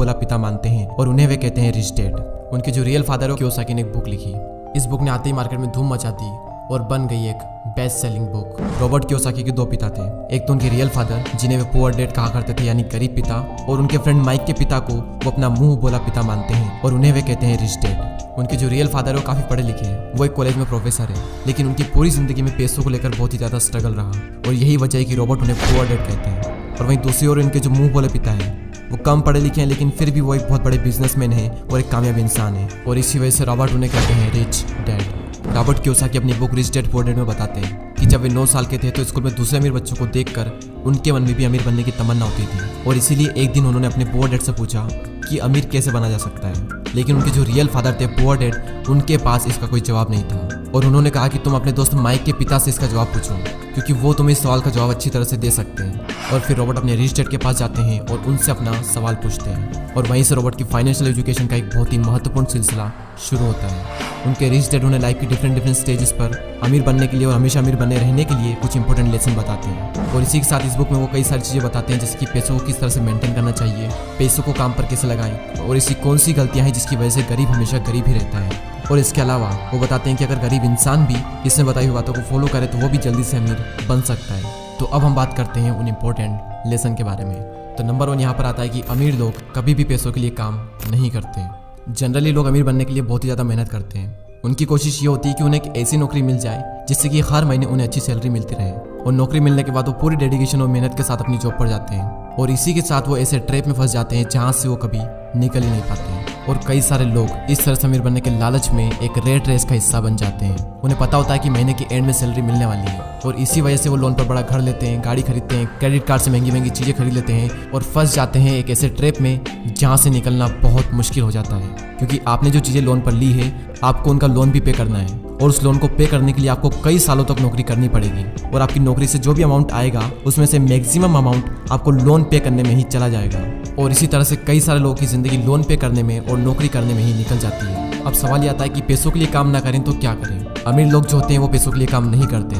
बोला पिता मानते हैं और उन्हें वे कहते हैं रिच डैड। उनके जो रियल फादर है कियोसाकी ने एक बुक लिखी। इस बुक ने आते ही मार्केट में धूम मचा दी और बन गई एक best selling book. Robert Kiyosaki के दो पिता थे, एक तो उनके रियल फादर जिन्हें वे पुअर डैड कहा करते थे यानी गरीब पिता, और उनके फ्रेंड माइक के पिता को वो अपना मुंह बोला पिता मानते हैं और उन्हें वे कहते हैं रिच डैड। उनके जो रियल फादर है वो काफ़ी पढ़े लिखे हैं, वो एक कॉलेज में प्रोफेसर है, लेकिन उनकी पूरी जिंदगी में पैसों को लेकर बहुत ही ज़्यादा स्ट्रगल रहा और यही वजह है कि रॉबर्ट उन्हें पुअर डैड कहते हैं। और वहीं दूसरी ओर इनके जो मुंह बोले पिता हैं वो कम पढ़े लिखे हैं, लेकिन फिर भी वो एक बहुत बड़े बिजनेसमैन है और एक कामयाब इंसान है, और इसी वजह से रॉबर्ट उन्हें कहते हैं रिच डैड। रॉबर्ट कियोसाकी अपनी book rich dad poor dad में बताते हैं कि जब वे 9 साल के थे तो स्कूल में दूसरे अमीर बच्चों को देखकर उनके मन में भी अमीर बनने की तमन्ना होती थी, और इसीलिए एक दिन उन्होंने अपने पुअर डैड से पूछा कि अमीर कैसे बना जा सकता है। लेकिन उनके जो रियल फादर थे पुअर डैड, उनके पास इसका कोई जवाब नहीं था, और उन्होंने कहा कि तुम अपने दोस्त माइक के पिता से इसका जवाब पूछो क्योंकि वो तुम्हें इस सवाल का जवाब अच्छी तरह से दे सकते हैं। और फिर रॉबर्ट अपने रिच डैड के पास जाते हैं और उनसे अपना सवाल पूछते हैं, और वहीं से रॉबर्ट की फाइनेंशियल एजुकेशन का एक बहुत ही महत्वपूर्ण सिलसिला शुरू होता है। उनके रिच डैड उन्हें लाइफ की डिफरेंट स्टेजेस पर अमीर बनने के लिए और हमेशा अमीर बने रहने के लिए कुछ इंपॉर्टेंट लेसन बताते हैं, और इसी के साथ इस बुक में वो कई सारी चीज़ें बताते हैं जैसे कि पैसों को किस तरह से मेंटेन करना चाहिए, पैसों को काम पर कैसे लगाएं, और ऐसी कौन सी गलतियां हैं जिसकी वजह से गरीब हमेशा गरीब ही रहता है। और इसके अलावा वो बताते हैं कि अगर गरीब इंसान भी इसमें बताई हुई बातों को फॉलो करे तो वो भी जल्दी से अमीर बन सकता है। तो अब हम बात करते हैं उन इम्पोर्टेंट लेसन के बारे में। तो नंबर 1 यहाँ पर आता है कि अमीर लोग कभी भी पैसों के लिए काम नहीं करते। जनरली लोग अमीर बनने के लिए बहुत ही ज़्यादा मेहनत करते हैं। उनकी कोशिश ये होती है कि उन्हें एक ऐसी नौकरी मिल जाए जिससे कि हर महीने उन्हें अच्छी सैलरी मिलती रहे, और नौकरी मिलने के बाद वो पूरी डेडिकेशन और मेहनत के साथ अपनी जॉब पर जाते हैं, और इसी के साथ वो ऐसे ट्रैप में फंस जाते हैं जहाँ से वो कभी निकल ही नहीं पाते हैं। और कई सारे लोग इस तरह से अमीर बनने के लालच में एक रेट रेस का हिस्सा बन जाते हैं। उन्हें पता होता है कि महीने की एंड में सैलरी मिलने वाली है, और इसी वजह से वो लोन पर बड़ा घर लेते हैं, गाड़ी खरीदते हैं, क्रेडिट कार्ड से महंगी महंगी चीज़ें खरीद लेते हैं, और फंस जाते हैं एक ऐसे ट्रैप में जहाँ से निकलना बहुत मुश्किल हो जाता है, क्योंकि आपने जो चीज़ें लोन पर ली है आपको उनका लोन भी पे करना है, और उस लोन को पे करने के लिए आपको कई सालों तक नौकरी करनी पड़ेगी, और आपकी नौकरी से जो भी अमाउंट आएगा उसमें से मैक्सिमम अमाउंट आपको लोन पे करने में ही चला जाएगा। और इसी तरह से कई सारे लोगों की ज़िंदगी लोन पे करने में और नौकरी करने में ही निकल जाती है। अब सवाल ये आता है कि पैसों के लिए काम ना करें तो क्या करें। अमीर लोग जो होते हैं वो पैसों के लिए काम नहीं करते,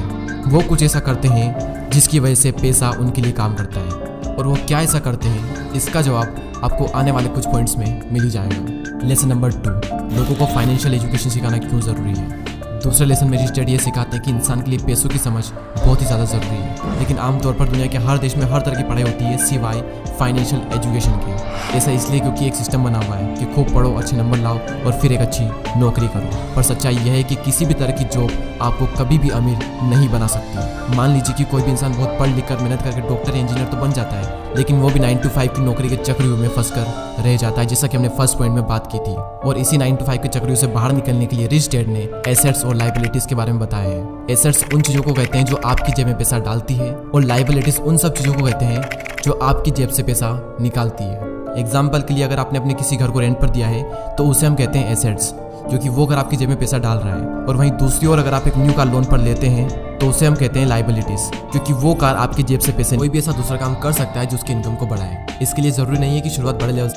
वो कुछ ऐसा करते हैं जिसकी वजह से पैसा उनके लिए काम करता है, और वो क्या ऐसा करते हैं इसका जवाब आपको आने वाले कुछ पॉइंट्स में मिल ही जाएगा। लेसन नंबर 2, लोगों को फाइनेंशियल एजुकेशन सिखाना क्यों ज़रूरी है। दूसरे लेसन में रिच डैड ये सिखाते हैं कि इंसान के लिए पैसों की समझ बहुत ही ज़्यादा ज़रूरी है, लेकिन आमतौर पर दुनिया के हर देश में हर तरह की पढ़ाई होती है सिवाय फाइनेंशियल एजुकेशन के। ऐसा इसलिए क्योंकि एक सिस्टम बना हुआ है कि खूब पढ़ो, अच्छे नंबर लाओ और फिर एक अच्छी नौकरी करो। पर सच्चाई यह है कि किसी भी तरह की जॉब आपको कभी भी अमीर नहीं बना सकती। मान लीजिए कि कोई भी इंसान बहुत पढ़ लिख कर मेहनत करके डॉक्टर या इंजीनियर तो बन जाता है, लेकिन वो भी 9 to 5 की नौकरी के चक्रव्यूह में फंसकर रह जाता है, जैसा कि हमने फर्स्ट पॉइंट में बात की थी। और इसी 9 to 5 के चक्रव्यूह से बाहर निकलने के लिए रिच डैड ने एसेट्स और लायबिलिटीज के बारे में बताया है। एसेट्स उन चीज़ों को कहते हैं जो आपकी जेब में पैसा डालती है, और लायबिलिटीज उन सब चीज़ों को कहते हैं जो आपकी जेब से पैसा निकालती है। एग्जाम्पल के लिए अगर आपने अपने किसी घर को रेंट पर दिया है तो उसे हम कहते हैं एसेट्स, जो कि वो घर आपकी जेब में पैसा डाल रहा है। और वहीं दूसरी ओर अगर आप एक न्यू कार लोन पर लेते हैं तो उसे हम कहते हैं लायबिलिटीज, क्योंकि वो कार आपकी जेब से पैसे। कोई भी ऐसा दूसरा काम कर सकता है जो उसकी इनकम को बढ़ाए। इसके लिए जरूरी नहीं है कि शुरुआत बड़े लेवल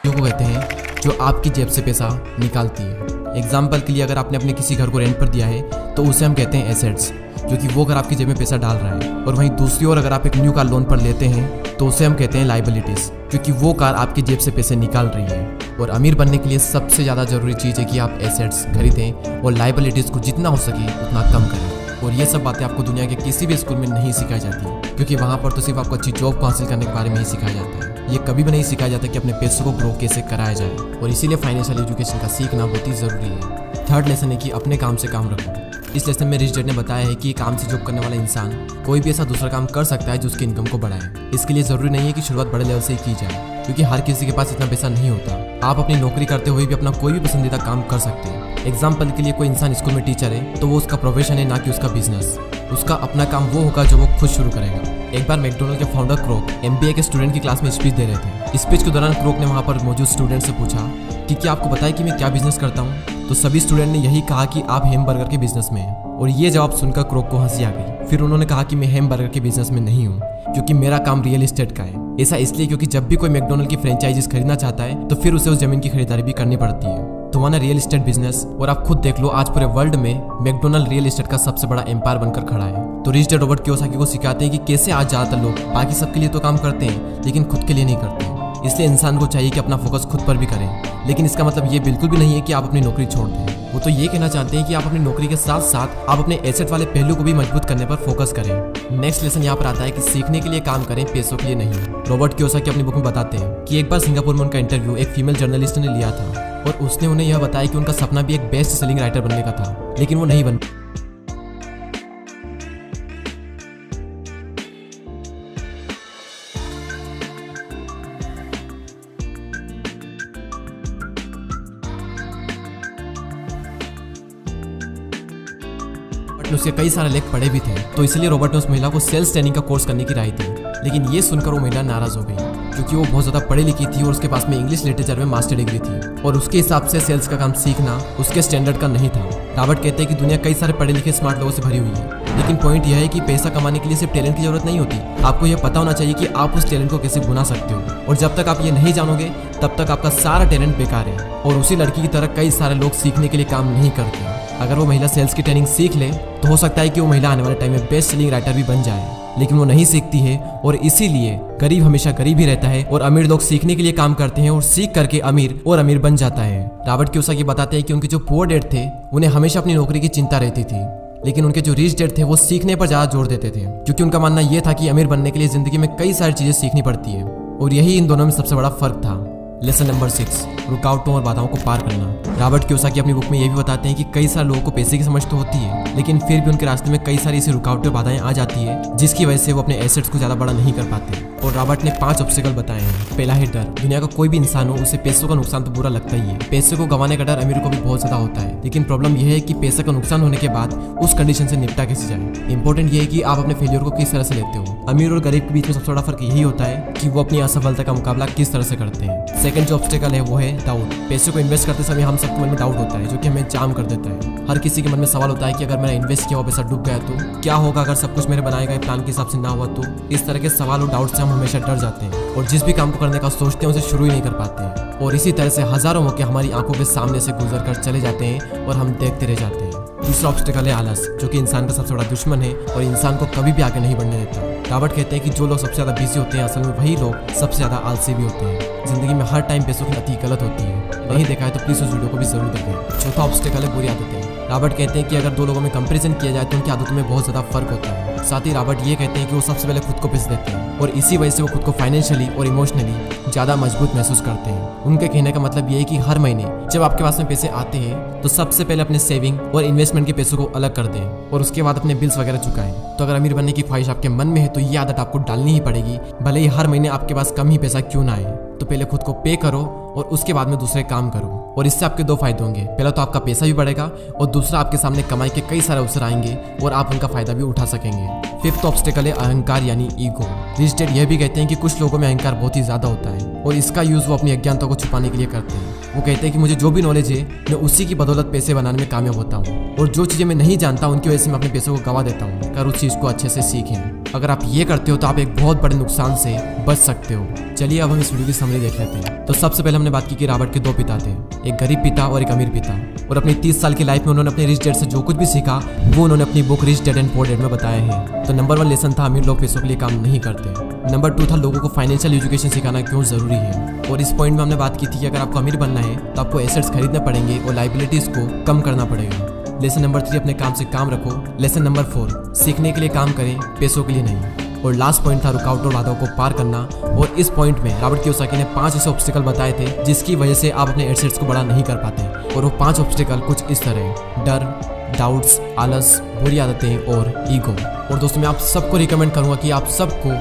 को कहते हैं जो आपकी जेब से पैसा निकालती है। एग्जाम्पल के लिए अगर आपने अपने किसी घर को रेंट पर दिया है तो उसे हम कहते हैं एसेट्स, जो कि वो घर आपकी जेब में पैसा डाल रहा है। और वहीं दूसरी ओर अगर आप एक न्यू कार लोन पर लेते हैं तो उसे हम कहते हैं लायबिलिटीज, क्योंकि वो कार आपकी जेब से पैसे निकाल रही है। और अमीर बनने के लिए सबसे ज़्यादा जरूरी चीज़ है कि आप एसेट्स खरीदें और लायबिलिटीज़ को जितना हो सके उतना कम करें। और ये सब बातें आपको दुनिया के किसी भी स्कूल में नहीं सिखाई जाती, क्योंकि वहाँ पर तो सिर्फ आपको अच्छी जॉब हासिल करने के बारे में ही सिखाया जाता है। ये कभी भी नहीं सिखाया जाता कि अपने पैसों को ग्रो कैसे कराया जाए, और इसीलिए फाइनेंशियल एजुकेशन का सीखना बहुत ही ज़रूरी है। थर्ड लेसन है कि अपने काम से काम रखो। इस लेसन में रिच डैड ने बताया है कि काम से जॉब करने वाला इंसान कोई भी ऐसा दूसरा काम कर सकता है जो उसकी इनकम को बढ़ाए। इसके लिए ज़रूरी नहीं है कि शुरुआत बड़े लेवल से ही की जाए, क्योंकि हर किसी के पास इतना पैसा नहीं होता। आप अपनी नौकरी करते हुए भी अपना कोई भी पसंदीदा काम कर सकते हैं। एग्जाम्पल के लिए कोई इंसान स्कूल में टीचर है तो वो उसका प्रोफेशन है, ना कि उसका बिजनेस। उसका अपना काम वो होगा जो वो खुद शुरू करेगा। एक बार मैकडोनल्ड के फाउंडर क्रोक MBA के स्टूडेंट की क्लास में स्पीच दे रहे थे। स्पीच के दौरान क्रोक ने वहाँ पर मौजूद स्टूडेंट से पूछा कि क्या आपको पता है कि मैं क्या बिजनेस करता हूँ। तो सभी स्टूडेंट ने यही कहा कि आप हैमबर्गर के बिजनेस में हैं, और ये जवाब सुनकर क्रोक को हंसी आ गई। फिर उन्होंने कहा कि मैं हैमबर्गर के बिजनेस में नहीं हूँ, क्योंकि मेरा काम रियल एस्टेट का है। ऐसा इसलिए क्योंकि जब भी कोई मैकडोनल्ड की फ्रेंचाइजीज खरीदना चाहता है तो फिर उसे उस जमीन की खरीदारी भी करनी पड़ती है। तो माना रियल एस्टेट बिजनेस, और आप खुद देख लो आज पूरे वर्ल्ड में मैकडोनल्ड रियल एस्टेट का सबसे बड़ा एम्पायर बनकर खड़ा है। तो रिच डैड रॉबर्ट कियोसाकी को सिखाते हैं कि कैसे आज ज्यादातर लोग बाकी सबके लिए तो काम करते हैं लेकिन खुद के लिए नहीं करते। इसलिए इंसान को चाहिए कि अपना फोकस खुद पर भी करें। लेकिन इसका मतलब ये बिल्कुल भी नहीं है कि आप अपनी नौकरी छोड़ दें। वो तो ये कहना चाहते हैं कि आप अपनी नौकरी के साथ साथ आप अपने एसेट वाले पहलू को भी मजबूत करने पर फोकस करें। नेक्स्ट लेसन यहाँ पर आता है कि सीखने के लिए काम करें, पैसों के लिए नहीं। रॉबर्ट कियोसाकी अपनी बुक में बताते हैं कि एक बार सिंगापुर में उनका इंटरव्यू एक फीमेल जर्नलिस्ट ने लिया था और उसने उन्हें यह बताया कि उनका सपना भी एक बेस्ट सेलिंग राइटर बनने का था, लेकिन वो नहीं बन उसके कई सारे लेख पढ़े भी थे, तो इसलिए रॉबर्ट ने उस महिला को सेल्स ट्रेनिंग का कोर्स करने की राय दी। लेकिन ये सुनकर वो महिला नाराज हो गई क्योंकि वो बहुत ज्यादा पढ़ी लिखी थी और उसके पास में इंग्लिश लिटरेचर में मास्टर डिग्री थी और उसके हिसाब से सेल्स का काम सीखना उसके स्टैंडर्ड का नहीं था। रॉबर्ट कहते हैं कि दुनिया कई सारे पढ़े लिखे स्मार्ट लोगों से भरी हुई है, लेकिन पॉइंट यह है कि पैसा कमाने के लिए सिर्फ टैलेंट की जरूरत नहीं होती। आपको यह पता होना चाहिए कि आप उस टैलेंट को कैसे भुना सकते हो, और जब तक आप ये नहीं जानोगे तब तक आपका सारा टैलेंट बेकार है। और उसी लड़की की तरह कई सारे लोग सीखने के लिए काम नहीं करते। अगर वो महिला सेल्स की ट्रेनिंग सीख ले तो हो सकता है कि वो महिला आने वाले टाइम में बेस्ट सेलिंग राइटर भी बन जाए, लेकिन वो नहीं सीखती है और इसीलिए गरीब हमेशा गरीब ही रहता है और अमीर लोग सीखने के लिए काम करते हैं और सीख करके अमीर और अमीर बन जाता है। रॉबर्ट कियोसाकी बताते हैं कि उनके जो पुअर डैड थे उन्हें हमेशा अपनी नौकरी की चिंता रहती थी, लेकिन उनके जो रिच डैड थे वो सीखने पर ज्यादा जोर देते थे, क्योंकि उनका मानना यह था कि अमीर बनने के लिए जिंदगी में कई सारी चीजें सीखनी पड़ती है और यही इन दोनों में सबसे बड़ा फर्क था। लेसन नंबर 6, रुकावटों और बाधाओं को पार करना। रॉबर्ट कियोसाकी अपनी बुक में ये भी बताते हैं कि कई सारे लोगों को पैसे की समझ तो होती है, लेकिन फिर भी उनके रास्ते में कई सारी ऐसी रुकावटें और बाधाएं आ जाती है जिसकी वजह से वो अपने एसेट्स को ज्यादा बड़ा नहीं कर पाते। और रॉबर्ट ने 5 ऑब्स्टिकल बताए हैं। पहला है डर। दुनिया का कोई भी इंसान हो उसे पैसों का नुकसान तो बुरा लगता ही है। पैसे को गंवाने का डर अमीरों को भी बहुत ज्यादा होता है, लेकिन प्रॉब्लम यह है कि पैसे का नुकसान होने के बाद उस कंडीशन से निपटा कैसे जाए। इंपॉर्टेंट ये है कि आप अपने फेलियर को किस तरह से लेते हो। अमीर और गरीब के बीच में सबसे बड़ा फर्क यही होता है कि वो अपनी असफलता का मुकाबला किस तरह से करते हैं। सेकंड जो ऑब्स्टिकल है वो है डाउट। पैसे को इन्वेस्ट करते समय हम सबके मन में डाउट होता है जो कि हमें जाम कर देता है। हर किसी के मन में सवाल होता है कि अगर मैंने इन्वेस्ट किया हुआ पैसा डूब गया तो क्या होगा, अगर सब कुछ मेरे बनाए गए प्लान के हिसाब से ना हुआ तो। इस तरह के सवाल और डाउट से हम हमेशा डर जाते हैं और जिस भी काम को करने का सोचते हैं उसे शुरू ही नहीं कर पाते हैं, और इसी तरह से हजारों मौके हमारी आंखों के सामने से गुजर कर चले जाते हैं और हम देखते रह जाते हैं। तीसरा ऑब्स्टिकल है आलस, जो कि इंसान का सबसे बड़ा दुश्मन है और इंसान को कभी भी आगे नहीं बढ़ने देता। रॉबर्ट कहते हैं कि जो लोग सबसे ज्यादा बिजी होते हैं असल में वही लोग सबसे ज्यादा आलसी भी होते हैं। जिंदगी में हर टाइम पैसों की अति गलत होती है। नहीं देखा है तो प्लीज उस वीडियो को भी जरूर देखें। चौथा ऑब्स्टिकल है बुरी आदतें। रॉबर्ट कहते हैं कि अगर दो लोगों में कंपैरिजन किया जाए तो उनकी आदतों में बहुत ज्यादा फर्क होता है। साथ ही रॉबर्ट ये कहते हैं कि वो सबसे पहले खुद को पिस देते हैं और इसी वजह से वो खुद को फाइनेंशियली और इमोशनली ज्यादा मजबूत महसूस करते हैं। उनके कहने का मतलब ये है कि हर महीने जब आपके पास में पैसे आते हैं तो सबसे पहले अपने सेविंग और इन्वेस्टमेंट के पैसों को अलग कर दें और उसके बाद अपने बिल्स वगैरह चुकाएं। तो अगर अमीर बनने की ख्वाहिश आपके मन में है तो ये आदत आपको डालनी ही पड़ेगी, भले ही हर महीने आपके पास कम ही पैसा क्यों ना आए। तो पहले खुद को पे करो और उसके बाद में दूसरे काम करो, और इससे आपके 2 फायदे होंगे। पहला तो आपका पैसा भी बढ़ेगा और दूसरा आपके सामने कमाई के कई सारे अवसर आएंगे और आप उनका फायदा भी उठा सकेंगे। फिफ्थ ऑब्स्टिकल है अहंकार यानी ईगो। रिच डैड यह भी कहते हैं कि कुछ लोगों में अहंकार बहुत ही ज्यादा होता है और इसका यूज वो अपनी अज्ञानता को छुपाने के लिए करते हैं। वो कहते हैं कि मुझे जो भी नॉलेज है मैं उसी की बदौलत पैसे बनाने में कामयाब होता हूँ, और जो चीजें मैं नहीं जानता उनकी वजह से मैं अपने पैसों को गवा देता हूँ। अगर उस चीज को अच्छे से सीखें, अगर आप ये करते हो तो आप एक बहुत बड़े नुकसान से बच सकते हो। चलिए अब हम इस वीडियो की समरी देख लेते हैं। तो सबसे पहले हमने बात की कि रॉबर्ट के 2 पिता थे, एक गरीब पिता और एक अमीर पिता, और अपनी 30 साल की लाइफ में उन्होंने अपने रिच डैड से जो कुछ भी सीखा वो उन्होंने अपनी book rich dad and poor dad में बताया है। तो नंबर 1 लेसन था अमीर लोग पैसों के लिए काम नहीं करते। नंबर 2 था लोगों को फाइनेंशियल एजुकेशन सिखाना क्यों जरूरी है, और इस पॉइंट में हमने बात की थी कि अगर आपको अमीर बनना है तो आपको एसेट्स खरीदने पड़ेंगे और लाइबिलिटीज को कम करना पड़ेगा। लेसन नंबर 3 अपने काम से काम रखो। लेसन नंबर 4 सीखने के लिए काम करें, पैसों के लिए नहीं। और लास्ट पॉइंट था रुकावटों और बाधाओं को पार करना, और इस पॉइंट में रॉबर्ट कियोसाकी ने 5 ऐसे ऑब्स्टिकल बताए थे जिसकी वजह से आप अपने एसेट्स को बड़ा नहीं कर पाते, और वो 5 ऑब्स्टिकल कुछ इस तरह: डर, डाउट्स, आलस, बुरी आदतें और ईगो। और दोस्तों मैं आप सबको रिकमेंड करूंगा कि आप सबको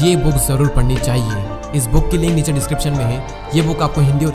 ये बुक जरूर पढ़नी चाहिए। इस बुक की लिंक नीचे डिस्क्रिप्शन में है। ये बुक आपको हिंदी